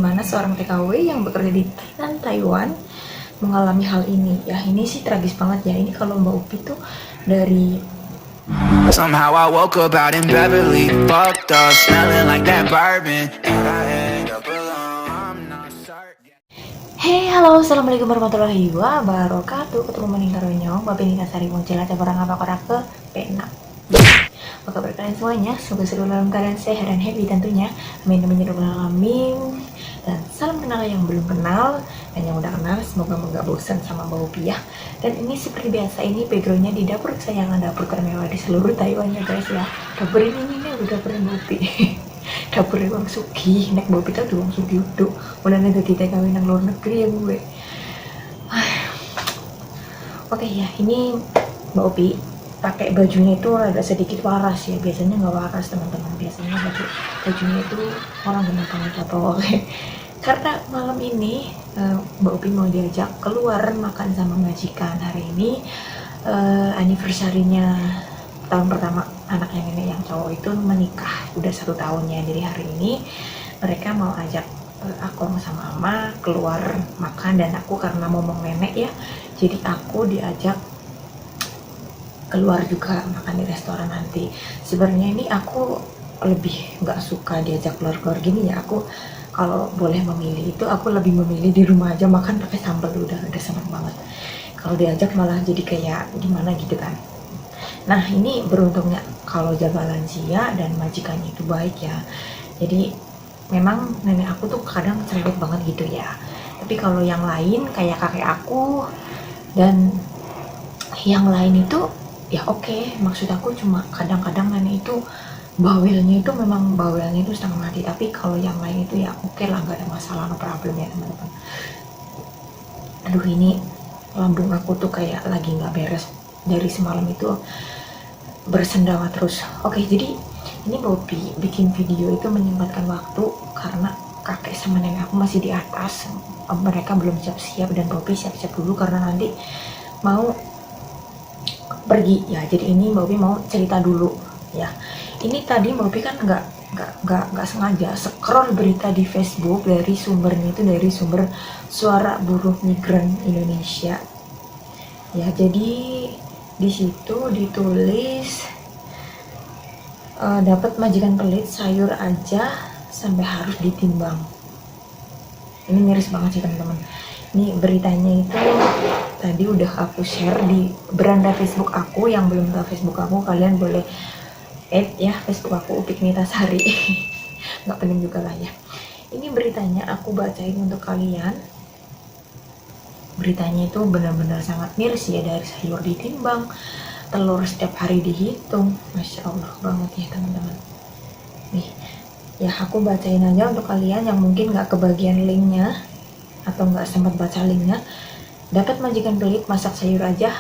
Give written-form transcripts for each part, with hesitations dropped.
mana seorang TKW yang bekerja di Taiwan mengalami hal ini. Ya ini sih tragis banget ya. Ini kalau Mbak Upi tuh dari Somehow I woke up out in Beverly, fucked up, smelling like that bourbon, and I end up alone. I'm not certain. Hey, halo, assalamualaikum warahmatullahi wabarakatuh. Ketemu maning karonyo, Bapak Nina Sari Moncela Cabarang apa korak ke P6. Apa kabar kalian semuanya? Semoga selalu dalam keadaan sehat dan happy tentunya. Amin amin ya rabbal alamin. Dan salam kenal yang belum kenal dan yang udah kenal, semoga nggak bosan sama Mbak Upi ya. Dan ini seperti biasa, ini backgroundnya di dapur kesayangan, dapur termewah di seluruh Taiwan ya guys ya. Dapur ini udah dapur Mbak Upi. Dapur Wang Sugi, nek Mbak Upi tuh Wang Sugi udah mulai dari TKW nang luar negeri ya gue. Oke ya, ini Mbak Upi pakai bajunya itu agak sedikit waras ya, biasanya nggak waras teman-teman, biasanya bajunya itu orang benar banget apa oke. Karena malam ini Mbak Upi mau diajak keluar makan sama majikan. Hari ini anniversary-nya tahun pertama anaknya nenek yang cowok itu menikah, udah 1 tahunnya. Jadi hari ini mereka mau ajak aku sama Ama keluar makan, dan aku karena ngomong nenek ya, jadi aku diajak keluar juga makan di restoran nanti. Sebenarnya ini aku lebih nggak suka diajak keluar-keluar gini ya. Aku kalau boleh memilih itu aku lebih memilih di rumah aja makan pakai sambal, udah seneng banget. Kalau diajak malah jadi kayak gimana gitu kan. Nah ini beruntungnya kalau jaga lansia dan majikannya itu baik ya. Jadi memang nenek aku tuh kadang cerewet banget gitu ya. Tapi kalau yang lain kayak kakek aku dan yang lain itu ya oke. Maksud aku cuma kadang-kadang nenek itu bawelnya itu memang bawelnya itu setengah mati. Tapi kalau yang lain itu ya oke lah, nggak ada masalah, no problem ya teman-teman. Aduh ini lambung aku tuh kayak lagi nggak beres dari semalam itu, bersendawa terus. Oke, jadi ini Bobby bikin video itu menyempatkan waktu karena kakek sama nenek aku masih di atas, mereka belum siap-siap, dan Bobby siap-siap dulu karena nanti mau pergi ya. Jadi ini Bobby mau cerita dulu ya. Ini tadi Bobby kan nggak sengaja scroll berita di Facebook, dari sumbernya itu dari sumber Suara Buruh Migran Indonesia ya. Jadi di situ ditulis dapat majikan pelit, sayur aja sampai harus ditimbang. Ini miris banget sih teman-teman. Ini beritanya itu tadi udah aku share di beranda Facebook aku. Yang belum tahu Facebook aku, kalian boleh add ya Facebook aku, Upik Nitasari. Nggak penting juga lah ya. Ini beritanya aku bacain untuk kalian. Beritanya itu benar-benar sangat miris ya. Dari sayur ditimbang, telur setiap hari dihitung, Masya Allah banget ya teman-teman. Nih ya, aku bacain aja untuk kalian yang mungkin nggak kebagian linknya atau nggak sempat baca linknya. Dapat majikan pelit, masak sayur aja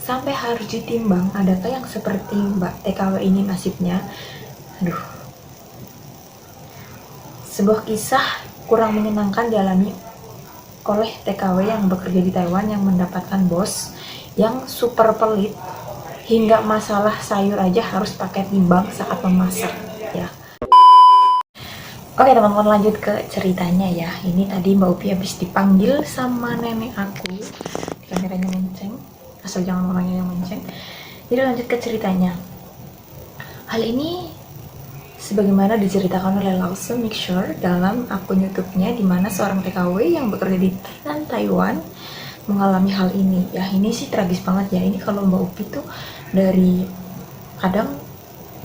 sampai harus ditimbang. Adakah yang seperti Mbak TKW ini nasibnya? Aduh, sebuah kisah kurang menyenangkan dialami oleh TKW yang bekerja di Taiwan yang mendapatkan bos yang super pelit hingga masalah sayur aja harus pakai timbang saat memasak ya. Oke teman-teman, lanjut ke ceritanya ya. Ini tadi Mbak Upi habis dipanggil sama nenek aku. Kameranya menceng, asal jangan orangnya yang menceng. Jadi lanjut ke ceritanya. Hal ini sebagaimana diceritakan oleh Lawson Mixture dalam akun YouTube-nya, di mana seorang TKW yang bekerja di Taiwan mengalami hal ini. Ya ini sih tragis banget ya. Ini kalau Mbak Upi tuh dari kadang,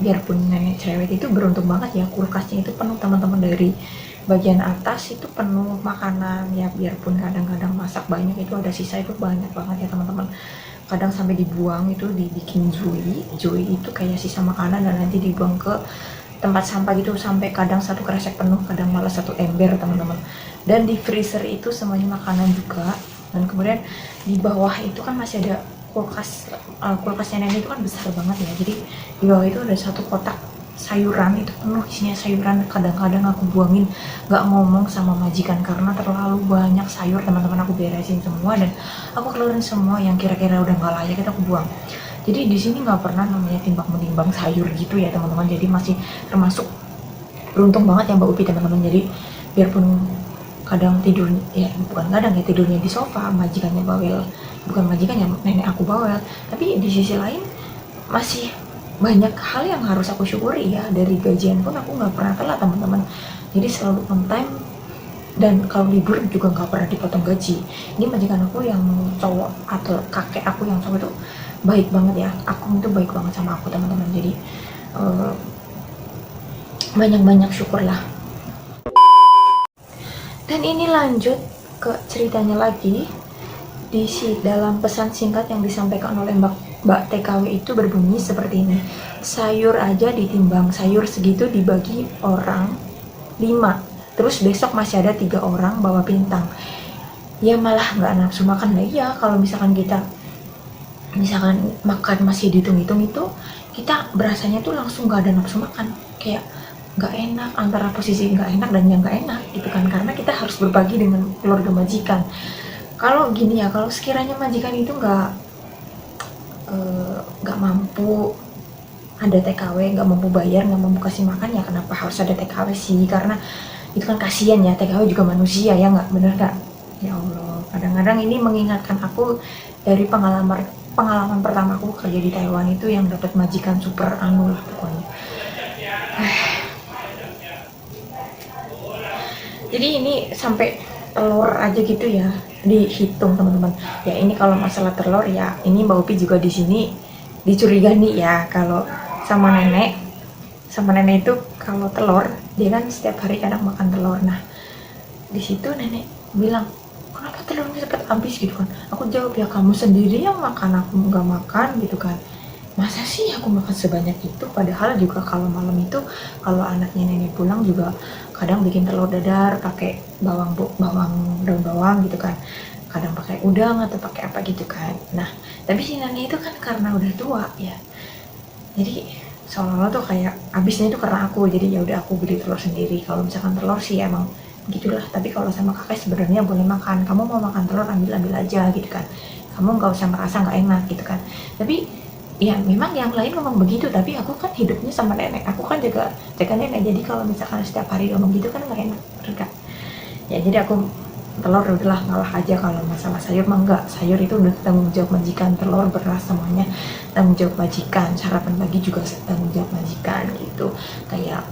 biarpun nenek cerewet itu beruntung banget ya, kulkasnya itu penuh teman-teman, dari bagian atas itu penuh makanan ya. Biarpun kadang-kadang masak banyak, itu ada sisa itu banyak banget ya teman-teman. Kadang sampai dibuang, itu dibikin jui itu kayak sisa makanan dan nanti dibuang ke tempat sampah gitu, sampai kadang 1 kresek penuh, kadang malah 1 ember teman-teman. Dan di freezer itu semuanya makanan juga. Dan kemudian di bawah itu kan masih ada kulkasnya nenek itu kan besar banget ya. Jadi di bawah itu ada 1 kotak sayuran, itu penuh isinya sayuran. Kadang-kadang aku buangin, nggak ngomong sama majikan karena terlalu banyak sayur teman-teman. Aku beresin semua dan aku keluarin semua yang kira-kira udah nggak layak, itu aku buang. Jadi di sini nggak pernah namanya timbang menimbang sayur gitu ya teman-teman. Jadi masih termasuk beruntung banget ya Mbak Upi teman-teman. Jadi biarpun kadang tidur, ya bukan kadang ya, tidurnya di sofa, majikannya bawel, bukan majikannya, nenek aku bawel. Tapi di sisi lain masih banyak hal yang harus aku syukuri ya. Dari gajian pun aku nggak pernah telat teman-teman, jadi selalu on time, dan kalau libur juga nggak pernah dipotong gaji. Ini majikan aku yang cowok atau kakek aku yang cowok itu baik banget ya, aku itu baik banget sama aku teman-teman. Jadi banyak-banyak syukur lah. Dan ini lanjut ke ceritanya lagi. Dalam pesan singkat yang disampaikan oleh Mbak TKW itu berbunyi seperti ini. Sayur aja ditimbang, sayur segitu dibagi orang 5, terus besok masih ada 3 orang bawa pintang. Ya malah nggak nafsu makan lah. Iya, kalau misalkan kita makan masih dihitung-hitung itu, kita berasanya tuh langsung nggak ada nafsu makan, kayak nggak enak, antara posisi nggak enak dan yang nggak enak gitu kan, karena kita harus berbagi dengan keluarga majikan. Kalau gini ya, kalau sekiranya majikan itu nggak mampu ada TKW, nggak mampu bayar, nggak mampu kasih makan, ya kenapa harus ada TKW sih? Karena itu kan kasihan ya, TKW juga manusia ya, nggak bener nggak? Ya Allah, kadang-kadang ini mengingatkan aku dari pengalaman pertama aku kerja di Taiwan itu, yang dapat majikan super anu lah pokoknya. Jadi ini sampai telur aja gitu ya dihitung teman-teman. Ya ini kalau masalah telur ya, ini Mbak Upi juga di sini dicurigai ya, kalau sama nenek itu kalau telur dia kan setiap hari kadang makan telur. Nah di situ nenek bilang, kenapa telurnya cepat habis gitu kan. Aku jawab, ya kamu sendiri yang makan, aku nggak makan gitu kan. Masa sih aku makan sebanyak itu? Padahal juga kalau malam itu, kalau anaknya nenek pulang juga kadang bikin telur dadar pakai daun bawang gitu kan, kadang pakai udang atau pakai apa gitu kan. Nah tapi si nenek itu kan karena udah tua ya, jadi seolah-olah tuh kayak habisnya itu karena aku. Jadi ya udah aku beli telur sendiri. Kalau misalkan telur sih emang gitulah. Tapi kalau sama kakek sebenarnya boleh makan, kamu mau makan telur ambil aja gitu kan, kamu nggak usah merasa nggak enak gitu kan. Tapi ya memang yang lain ngomong begitu, tapi aku kan hidupnya sama nenek, aku kan jaga nenek. Jadi kalau misalkan setiap hari ngomong gitu kan nggak enak, bener kan? Ya jadi aku telur udahlah ngalah aja. Kalau masalah sayur mah enggak, sayur itu udah tanggung jawab majikan, telur beras semuanya tanggung jawab majikan, sarapan pagi juga tanggung jawab majikan gitu. Kayak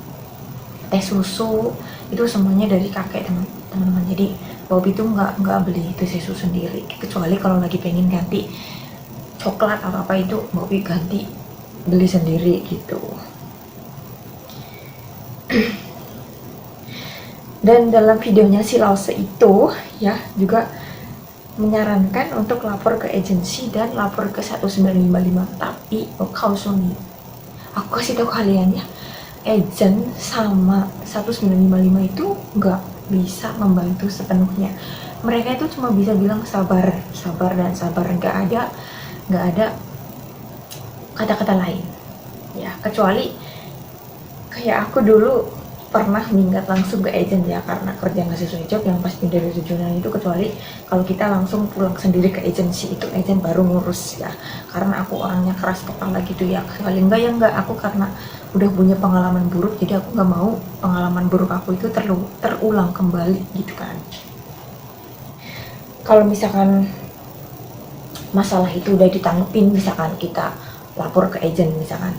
teh susu itu semuanya dari kakek teman-teman. Jadi Bobby itu nggak beli teh susu sendiri, kecuali kalau lagi pengen ganti coklat atau apa itu Bobby ganti beli sendiri gitu. Dan dalam videonya si Lause itu ya juga menyarankan untuk lapor ke agensi dan lapor ke 1955. Tapi Kausuni, aku kasih tahu kalian ya, agent sama 1955 itu nggak bisa membantu sepenuhnya. Mereka itu cuma bisa bilang sabar dan sabar, nggak ada kata-kata lain ya, kecuali kayak aku dulu pernah minggat langsung ke agent ya, karena kerja nggak sesuai job yang pas pindah dari tujuan itu. Kecuali kalau kita langsung pulang sendiri ke agensi, itu agent baru ngurus ya, karena aku orangnya keras kepala gitu ya. Kali enggak aku karena udah punya pengalaman buruk, jadi aku nggak mau pengalaman buruk aku itu terulang kembali gitu kan. Kalau misalkan masalah itu udah ditanggepin, misalkan kita lapor ke agent, misalkan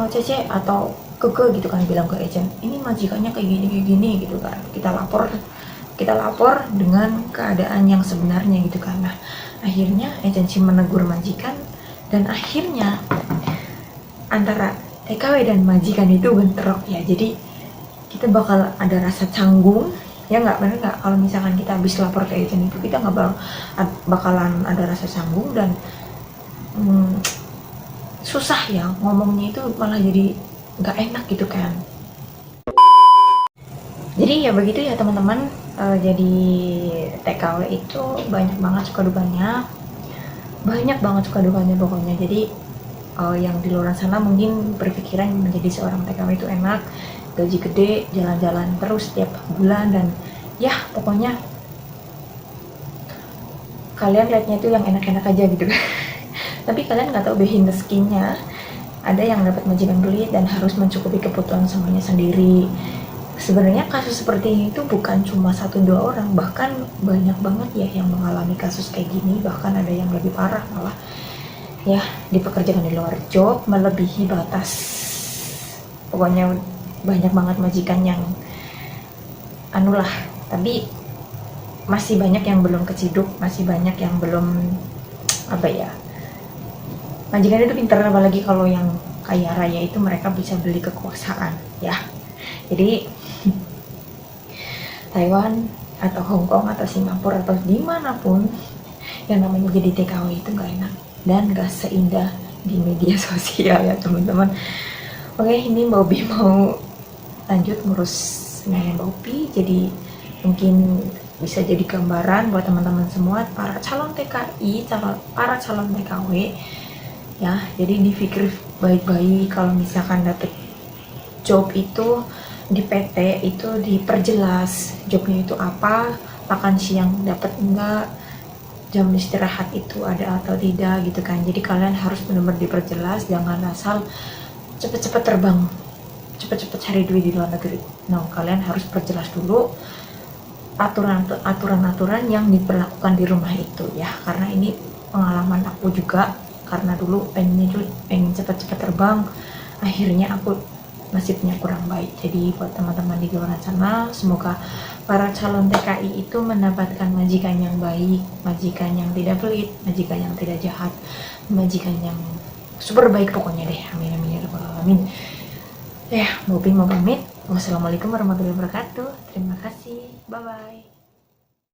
Cece atau Keke gitu kan, bilang ke agent, ini majikannya kayak gini gitu kan, kita lapor dengan keadaan yang sebenarnya gitu kan. Nah akhirnya agensi menegur majikan, dan akhirnya antara TKW dan majikan itu bentrok ya. Jadi kita bakal ada rasa canggung ya, nggak bener nggak? Kalau misalkan kita habis lapor ke agent itu, kita nggak bakalan ada rasa canggung, dan susah ya ngomongnya itu, malah jadi nggak enak gitu kan. Jadi ya begitu ya teman-teman. Jadi TKW itu banyak banget suka dukanya, pokoknya. Jadi yang di luar sana mungkin berpikiran menjadi seorang TKW itu enak, gaji gede, jalan-jalan terus tiap bulan, dan ya pokoknya kalian lihatnya itu yang enak-enak aja gitu kan. Tapi kalian nggak tahu behind the skin-nya, ada yang dapat majikan pelit dan harus mencukupi kebutuhan semuanya sendiri, sebenarnya kasus seperti ini tuh bukan cuma 1-2 orang, bahkan banyak banget ya yang mengalami kasus kayak gini, bahkan ada yang lebih parah malah ya, dipekerjakan di luar job melebihi batas. Pokoknya banyak banget majikan yang anulah, tapi masih banyak yang belum keciduk, masih banyak yang belum apa ya, majikan itu pintar, apalagi kalau yang kaya raya itu mereka bisa beli kekuasaan ya. Jadi Taiwan atau Hong Kong atau Singapura atau dimanapun yang namanya jadi TKW itu gak enak dan gak seindah di media sosial ya teman-teman. Oke, ini Mbak Ubi mau lanjut ngurus nenek Mbak Ubi, jadi mungkin bisa jadi gambaran buat teman-teman semua para calon TKI, para calon TKW ya. Jadi dipikir baik-baik, kalau misalkan dapet job itu di PT itu diperjelas jobnya itu apa, makan siang dapat enggak, jam istirahat itu ada atau tidak gitu kan. Jadi kalian harus benar-benar diperjelas, jangan asal cepet-cepet terbang, cepet-cepet cari duit di luar negeri. Nah, kalian harus perjelas dulu aturan-aturan yang diberlakukan di rumah itu ya, karena ini pengalaman aku juga, karena dulu pengen cepet-cepet terbang, akhirnya aku nasibnya kurang baik. Jadi buat teman-teman di luar sana, semoga para calon TKI itu mendapatkan majikan yang baik, majikan yang tidak pelit, majikan yang tidak jahat, majikan yang super baik pokoknya deh. Amin amin ya rabbal alamin. Ya, Bobi mau pamit. Wassalamualaikum warahmatullahi wabarakatuh. Terima kasih. Bye bye.